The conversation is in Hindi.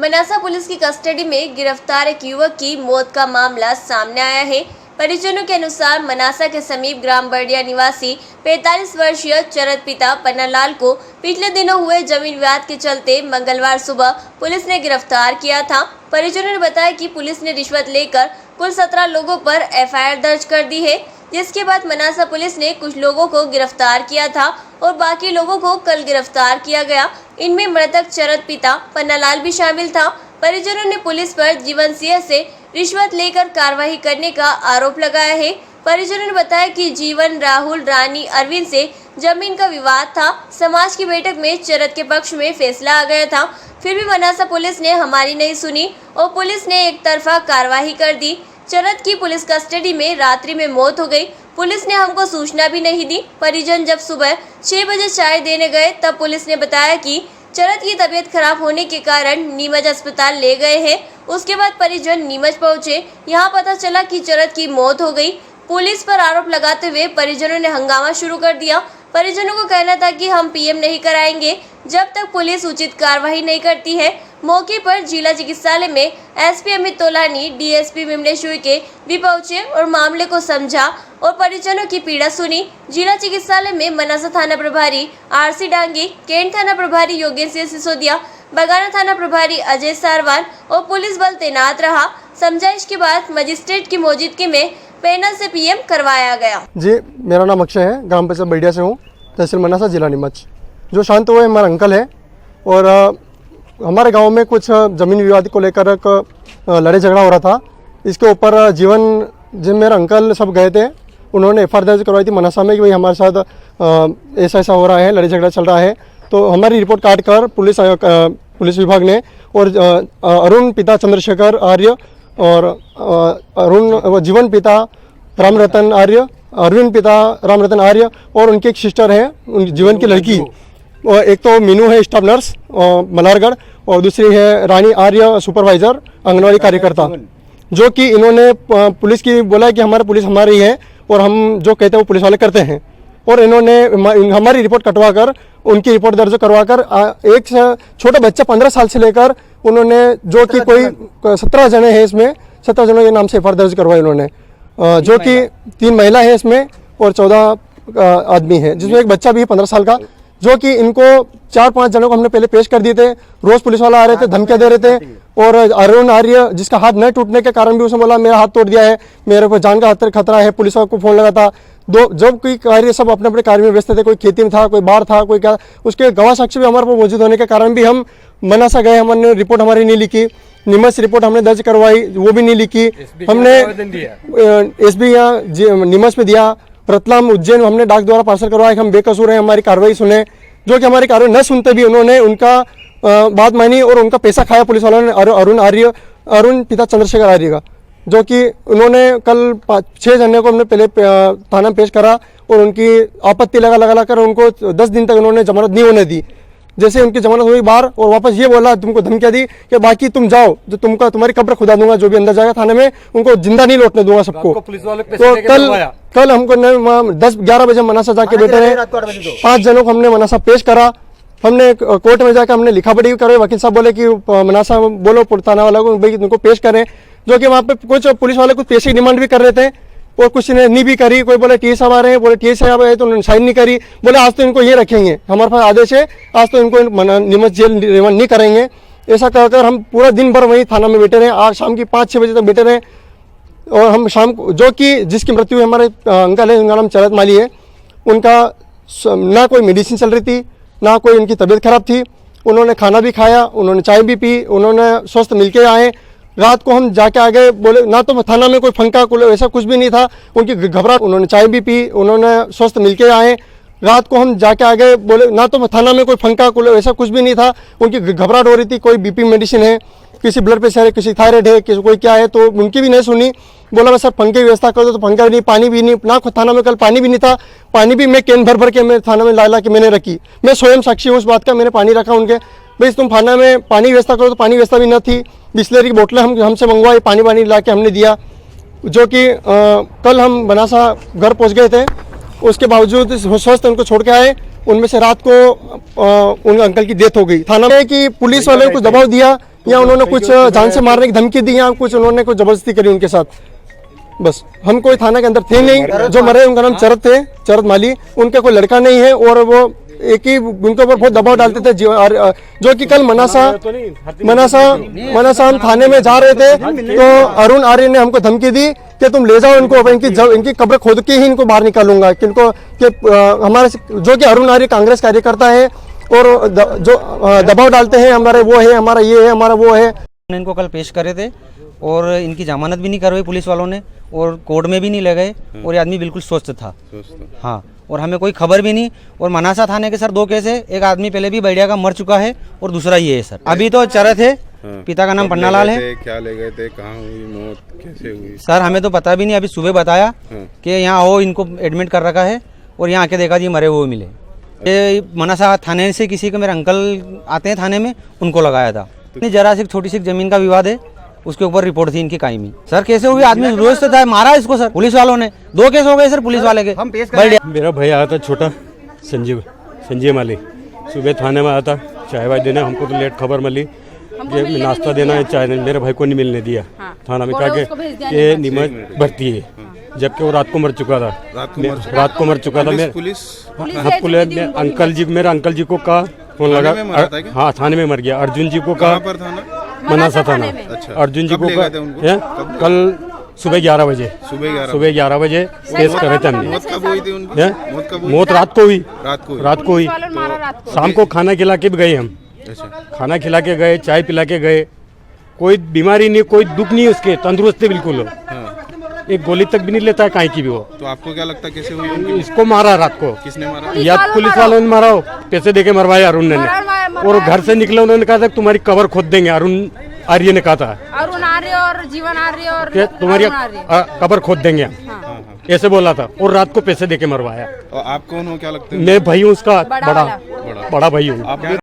मनासा पुलिस की कस्टडी में गिरफ्तार एक युवक की मौत का मामला सामने आया है। परिजनों के अनुसार मनासा के समीप ग्राम बर्डिया निवासी 45 वर्षीय चरत पिता पन्नालाल को पिछले दिनों हुए जमीन विवाद के चलते मंगलवार सुबह पुलिस ने गिरफ्तार किया था। परिजनों ने बताया कि पुलिस ने रिश्वत लेकर कुल 17 लोगों पर एफआईआर दर्ज कर दी है, जिसके बाद मनासा पुलिस ने कुछ लोगों को गिरफ्तार किया था और बाकी लोगों को कल गिरफ्तार किया गया। इनमें मृतक चरत पिता पन्नालाल भी शामिल था। परिजनों ने पुलिस पर जीवन सिंह से रिश्वत लेकर कार्रवाई करने का आरोप लगाया है। परिजनों ने बताया कि जीवन, राहुल, रानी, अरविंद से जमीन का विवाद था। समाज की बैठक में चरत के पक्ष में फैसला आ गया था, फिर भी मनासा पुलिस ने हमारी नहीं सुनी और पुलिस ने एक तरफा कार्रवाई कर दी। चरत की पुलिस कस्टडी में रात्रि में मौत हो गई। पुलिस ने हमको सूचना भी नहीं दी। परिजन जब सुबह 6 बजे चाय देने गए तब पुलिस ने बताया कि चरत की तबीयत खराब होने के कारण नीमच अस्पताल ले गए हैं। उसके बाद परिजन नीमच पहुंचे। यहां पता चला कि चरत की मौत हो गई। पुलिस पर आरोप लगाते हुए परिजनों ने हंगामा शुरू कर दिया। परिजनों को कहना था कि हम पीएम नहीं कराएंगे जब तक पुलिस उचित कार्रवाई नहीं करती है। मौके पर जिला चिकित्सालय में एसपी अमित तोलानी, डीएसपी विमलेश उइके भी पहुंचे और मामले को समझा और परिजनों की पीड़ा सुनी। जिला चिकित्सालय में मनासा थाना प्रभारी आरसी डांगी, कैंट थाना प्रभारी योगेश सिसोदिया, बगाना थाना प्रभारी अजय सारवान और पुलिस बल तैनात रहा। समझाइश के बाद मजिस्ट्रेट की मौजूदगी में पैनल से पीएम करवाया गया। जी, मेरा नाम अक्षय है, ग्राम पंचायत बर्डिया से हूँ, तहसील मनासा, जिला नीमच। जो शांत हुए हमारा अंकल है और हमारे गांव में कुछ ज़मीन विवाद को लेकर एक लड़ाई झगड़ा हो रहा था। इसके ऊपर जीवन, जिन मेरा अंकल सब गए थे, उन्होंने एफआईआर दर्ज करवाई थी मनासा में कि भाई हमारे साथ ऐसा हो रहा है, लड़ाई झगड़ा चल रहा है। तो हमारी रिपोर्ट काट कर पुलिस विभाग ने और अरुण पिता चंद्रशेखर आर्य और जीवन पिता रामरतन आर्य, अरविंद पिता रामरतन आर्य और उनकी एक सिस्टर है, जीवन की लड़की, और एक तो मीनू है स्टाफ नर्स मलारगढ़, और दूसरी है रानी आर्य सुपरवाइजर आंगनवाड़ी कार्यकर्ता, जो कि इन्होंने पुलिस की बोला कि हमारी पुलिस हमारी है और हम जो कहते हैं वो पुलिस वाले करते हैं। और इन्होंने हमारी रिपोर्ट कटवा कर, उनकी रिपोर्ट दर्ज करवा कर एक छोटा बच्चा 15 साल से लेकर उन्होंने, जो कि कोई 17 जने हैं इसमें, 17 जनों के नाम से एफआईआर दर्ज करवाई उन्होंने, जो कि 3 महिला है इसमें और 14 आदमी है, जिसमें एक बच्चा भी है 15 साल का, जो कि इनको 4-5 जनों को हमने पहले पेश कर दिए थे। रोज पुलिस वाला आ रहे थे, धमकियां दे रहे थे। और अरुण आर्य, जिसका हाथ न टूटने के कारण भी उसने बोला मेरा हाथ तोड़ दिया है, मेरे को जान का खतरा है, पुलिस वालों को फोन लगा था। जब कोई कार्य सब अपने अपने कार्य में व्यस्त थे, कोई खेती में था, कोई बाहर था, कोई क्या, उसके गवाह साक्षी भी हमारे पास मौजूद होने के कारण भी हम मनासा गए। हमने रिपोर्ट हमारी नहीं लिखी, नीमच रिपोर्ट हमने दर्ज करवाई, वो भी नहीं लिखी। हमने एसबी यहाँ नीमच में दिया, रतलाम, उज्जैन हमने डाक द्वारा पार्सल करवाया कि हम बेकसूर हैं, हमारी कार्रवाई सुने। जो कि हमारी कार्रवाई न सुनते भी उन्होंने उनका बात मानी और उनका पैसा खाया पुलिस वालों ने। अरुण पिता चंद्रशेखर आर्य का, जो कि उन्होंने कल 6 जने को हमने पहले थाना में पेश करा और उनकी आपत्ति लगा कर उनको 10 दिन तक उन्होंने जमानत नहीं होने दी। जैसे उनकी जमानत हुई बाहर, और वापस ये बोला, तुमको धमकियां दी कि बाकी तुम जाओ, जो तुम्हारी कब्र खुदा दूंगा, जो भी अंदर जाएगा थाने में उनको जिंदा नहीं लौटने दूंगा सबको। तो कल हमको 10-11 बजे मनासा जाके बैठे रहे, 5 जनों को हमने मनासा पेश करा। हमने कोर्ट में जाकर हमने लिखा पढ़ी करवाई। वकील साहब बोले कि मनासा बोलो थाना वाला को भाई उनको पेश करें, जो कि वहाँ पे कुछ पुलिस वाले कुछ पैसे की डिमांड भी कर रहे थे और कुछ ने नहीं भी करी। कोई बोले टीए साहब आ रहे हैं, बोले टीए साहब आए तो उन्होंने साइन नहीं करी। बोले आज तो इनको ये रखेंगे, हमारे पास आदेश है, आज तो इनको नीमच जेल रिमांड नहीं करेंगे। ऐसा कहकर हम पूरा दिन भर वहीं थाना में बैठे रहे। आज शाम की 5-6 बजे तक बैठे रहे और हम शाम को, जो कि जिसकी मृत्यु हुई हमारे अंकल है, उनका नाम चरत माली है, उनका ना कोई मेडिसिन चल रही थी, ना कोई उनकी तबीयत खराब थी। उन्होंने खाना भी खाया, उन्होंने चाय भी पी, उन्होंने स्वस्थ मिलके आए। रात को हम जाके आ गए, बोले ना तो थाना में कोई फंका ऐसा कुछ भी नहीं था, उनकी घबराहट, उन्होंने चाय भी पी, उन्होंने स्वस्थ मिलके आए। रात को हम जाके आ गए, बोले ना तो थाना में कोई फंका ऐसा कुछ भी नहीं था, उनकी घबराहट हो रही थी। कोई बीपी मेडिसिन है, किसी ब्लड प्रेशर है, किसी थायराइड है, किसी कोई क्या है, तो उनकी भी नहीं सुनी। बोला बस सर पंखे की व्यवस्था कर दो, तो पंखा भी नहीं, पानी भी नहीं, ना थाना में कल पानी भी नहीं था। पानी भी मैं कैन भर के मैं थाना में ला के मैंने रखी, मैं स्वयं साक्षी हूँ उस बात का। मैंने पानी रखा उनके, भाई तुम थाना में पानी व्यवस्था करो, तो पानी व्यवस्था भी न थी। बिस्लरी की बोतलें हमसे मंगवाई, पानी ला के हमने दिया। जो कि कल हम बनासा घर पहुँच गए थे, उसके बावजूद स्वस्थ उनको छोड़ के आए। उनमें से रात को उन अंकल की डेथ हो गई। थाना में कि पुलिस वाले को दबाव दिया या उन्होंने कुछ जान से मारने की धमकी दी या कुछ उन्होंने कुछ जबरदस्ती करी उनके साथ। बस हम कोई थाना के अंदर थे नहीं। जो मरे उनका नाम चरत थे, चरत माली। उनका कोई लड़का नहीं है और वो एक ही उनके ऊपर बहुत दबाव डालते थे। जो कि कल मनासा हम थाने में जा रहे थे तो अरुण आर्य ने हमको धमकी दी कि तुम ले जाओ इनको, इनकी कब्र खोद के ही इनको बाहर निकालूंगा। किनको कि हमारे जो कि अरुण आर्य कांग्रेस कार्यकर्ता है और जो दबाव डालते हैं हमारे वो है, हमारा ये है, हमारा वो है। इनको कल पेश करे थे और इनकी जमानत भी नहीं करवाई पुलिस वालों ने और कोर्ट में भी नहीं ले गए और ये आदमी बिल्कुल स्वस्थ था। हाँ, और हमें कोई खबर भी नहीं। और मनासा थाने के सर 2 केस है, एक आदमी पहले भी बैडिया का मर चुका है और दूसरा ये है सर। अभी तो चरत है, पिता का नाम पन्नालाल है। क्या ले गए थे, कहाँ हुई मौत, कैसे हुई? सर हमें तो पता भी नहीं, अभी सुबह बताया कि यहाँ हो, इनको एडमिट कर रखा है और यहाँ आके देखा जी मरे हुए मिले। ये मनासा थाने से किसी के मेरे अंकल आते हैं थाने में, उनको लगाया था। जरा सी छोटी सी जमीन का विवाद है, उसके ऊपर रिपोर्ट थी इनकी कायमी। सर कैसे हुई, आदमी रोज था, मारा इसको सर पुलिस वालों ने। 2 केस हो गए सर पुलिस वाले के। मेरा भाई आया था छोटा संजीव माली, सुबह थाने में आया था चाय वाय देना। हमको तो लेट खबर मिली कि नाश्ता देना है, चाय नहीं। मेरे भाई को नहीं मिलने दिया थाना में, कहा कि नीमच भर्ती है, जबकि वो रात को मर चुका था। रात को मर चुका था। मेरे अंकल जी, मेरे अंकल जी को कहा, फोन लगा। हाँ, थाने में मर गया। अर्जुन जी को कहा, मनासा थाना। अर्जुन जी को कल सुबह 11 बजे पेश करे थे हमने। मौत रात को हुई। शाम को खाना खिला के भी गए हम। खाना खिला के गए, चाय पिला के गए। कोई बीमारी नहीं, कोई दुख नहीं उसके, तंदुरुस्त है बिल्कुल। एक गोली तक भी नहीं लेता है कहीं की भी वो। तो आपको क्या लगता है कैसे हुई? इसको मारा रात को। किसने मारा? या पुलिस वालों ने मारा हो, पैसे देके मरवाया अरुण ने। और घर से निकले उन्होंने कहा था तुम्हारी कब्र खोद देंगे। अरुण आर्य ने कहा था, अरुण आर्य और जीवन आर्य और तुम्हारी कब्र खोद देंगे हम, ऐसे बोला था। और रात को पैसे देके मरवाया। और आप कौन हो, क्या लगता है? मैं भाई हूँ उसका, बड़ा भाई हूँ।